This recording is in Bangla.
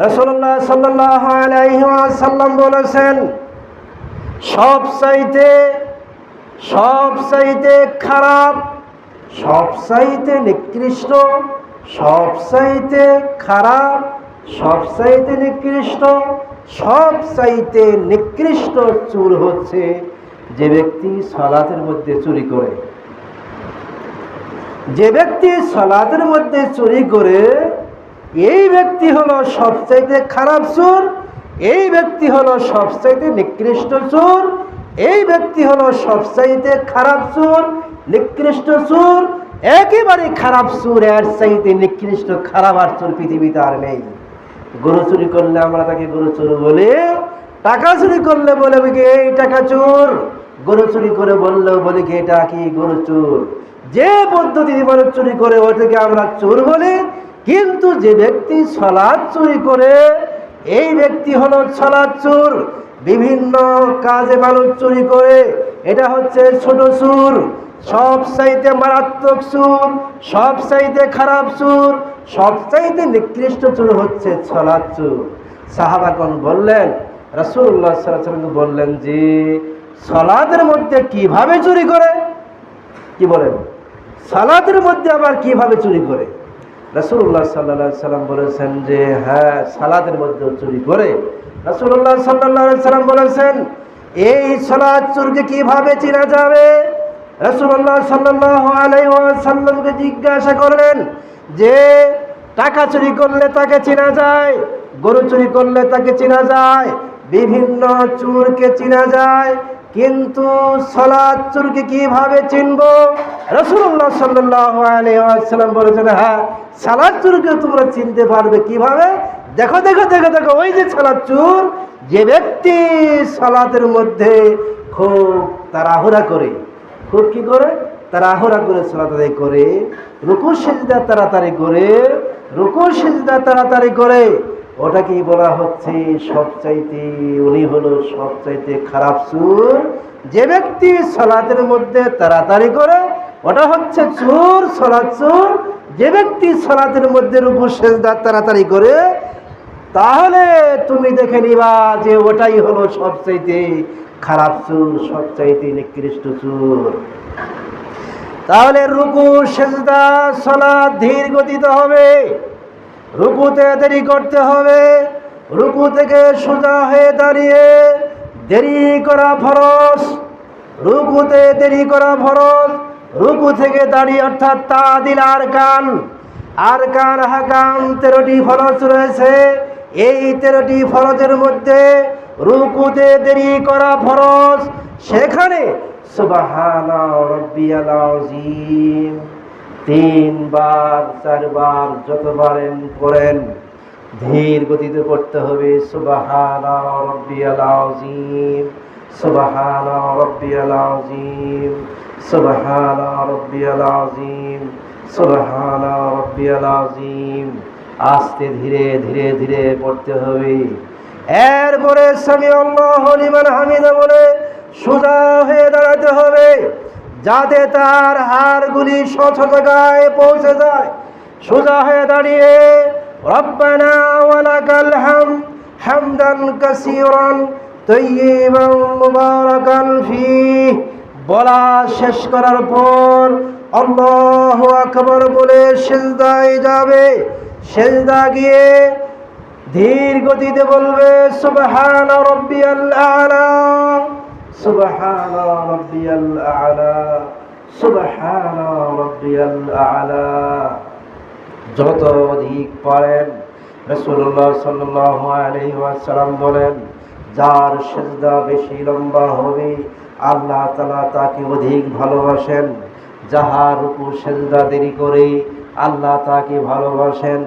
রাসূলুল্লাহ সাল্লাল্লাহু আলাইহি ওয়াসাল্লাম বলেছেন, সবচাইতে খারাপ, সবচাইতে নিকৃষ্ট, সবচাইতে খারাপ, সবচাইতে নিকৃষ্ট, সবচাইতে নিকৃষ্ট চোর হচ্ছে যে ব্যক্তি সালাতের মধ্যে চুরি করে। যে ব্যক্তি সালাতের মধ্যে চুরি করে, এই ব্যক্তি হলো সবচাইতে খারাপ চোর, এই ব্যক্তি হলো সবচাইতে নিকৃষ্ট চোর, এই ব্যক্তি হলো সবচাইতে খারাপ চোর, নিকৃষ্ট চোর, একেবারে খারাপ চোর। এর চাইতে নিকৃষ্ট খারাপ আর চোর পৃথিবীতে আর নেই। গরু চুরি করলে আমরা তাকে গরু চোর বলি, টাকা চুরি করলে বলে কি এই টাকা চোর, গরু চুরি করে বললেও বলি কি এটা কি গরু চোর। যে পদ্ধতি মানুষ চুরি করে ওটাকে আমরা চোর বলি। কিন্তু যে ব্যক্তি সালাত চুরি করে, এই ব্যক্তি হলো সালাত চোর। বিভিন্ন কাজে মানুষ চুরি করে, এটা হচ্ছে ছোট চোর। সবচাইতে মারাত্মক চোর, সবচাইতে খারাপ চোর, সবচাইতে নিকৃষ্ট চোর হচ্ছে সালাত চোর। সাহাবাগণ বললেন, রাসূলুল্লাহ সাল্লাল্লাহু আলাইহি ওয়াসাল্লাম বললেন যে সালাতের মধ্যে কিভাবে চুরি করে? কি বলেন? সালাতের মধ্যে আবার কিভাবে চুরি করে? রাসূলুল্লাহ সাল্লাল্লাহু আলাইহি ওয়াসাল্লাম বলেছেন যে হ্যাঁ, সালাতের মধ্যে চুরি করে। রাসূলুল্লাহ সাল্লাল্লাহু আলাইহি ওয়াসাল্লাম বলেছেন, এই সালাত চোরকে কিভাবে চেনা যাবে? রাসূলুল্লাহ সাল্লাল্লাহু আলাইহি ওয়াসাল্লামকে জিজ্ঞাসা করলেন যে টাকা চুরি করলে তাকে চেনা যায়, গরু চুরি করলে তাকে চেনা যায়, বিভিন্ন চোরকে চেনা যায়, কিন্তু সালাত চোরকে কিভাবে চিনব? রাসূলুল্লাহ সাল্লাল্লাহু আলাইহি ওয়াসাল্লাম বলেছেন, হ্যাঁ, সালাত চোরকে তোমরা চিনতে পারবে কিভাবে? দেখো দেখো দেখো দেখো, ওই যে সালাত চোর, যে ব্যক্তি সালাতের মধ্যে খুব তাড়াহুড়া করে, খুব কি করে? তাড়াহুড়া করে সালাত আদায় করে, রুকু সিজদা তাড়াতাড়ি করে, রুকু সিজদা তাড়াতাড়ি করে, ওটাকেই বলা হচ্ছে সবচাইতে, উনি হলো সবচাইতে খারাপ চোর। যে ব্যক্তি সালাতের মধ্যে তাড়াতাড়ি করে, ওটা হচ্ছে চোর, সালাত চোর। যে ব্যক্তি সালাতের মধ্যে রুকু সিজদা তাড়াতাড়ি করে, তাহলে তুমি দেখে নিবা যে ওটাই হলো সবচাইতে খারাপ চোর, সবচাইতে নিকৃষ্ট চোর। তাহলে রুকু সিজদা সালাত ধীর গতিতে হবে, রুকুতে দেরি করতে হবে, রুকু থেকে সোজা হয়ে দাঁড়িয়ে দেরি করা ফরজ, রুকুতে দেরি করা ফরজ। রুকু থেকে দাঁড়িয়ে অর্থাৎ তাদিল আরকান, আরকান হাকাম 13টি ফরজ রয়েছে। এই 13টি ফরজের মধ্যে রুকুতে দেরি করা ফরজ। সেখানে সুবহানা রাব্বিয়াল আযীম 3 বার 4 বার যতবারেন পড়েন ধীর গতিতে পড়তে হবে। সুবহানা রাব্বিয়াল আযীম, সুবহানা রাব্বিয়াল আযীম, সুবহানা রাব্বিয়াল আযীম, সুবহানা রাব্বিয়াল আযীম। আস্তে ধীরে ধীরে ধীরে পড়তে হবে। এরপরে সামি আল্লাহু লিমান হামিদা বলে সোজা হয়ে দাঁড়াতে হবে, যাতে তার হাড়গুলি সোজা জায়গায় পৌঁছে যায়। সোজা হয়ে দাঁড়িয়ে রব্বানা ওয়ালাকাল হামদ হামদান কাসীরান তাইয়িবান মুবারাকান ফীহ বলা শেষ করার পর আল্লাহু আকবার বলে সিজদায় যাবে। সিজদা গিয়ে ধীর গতিতে বলবে সুবহানা রাব্বিয়াল আ'লা, সুবহানা রাব্বিয়াল আ'লা, সুবহানা রাব্বিয়াল আ'লা। যত অধিক পারেন। রাসূলুল্লাহ সাল্লাল্লাহু আলাইহি ওয়াসাল্লাম বলেন, যার সিজদা বেশি লম্বা হবে আল্লাহ তাআলা তাকে অধিক ভালোবাসেন। যাহার রুকু সিজদা দেরি করে আল্লাহ তাকে ভালোবাসেন।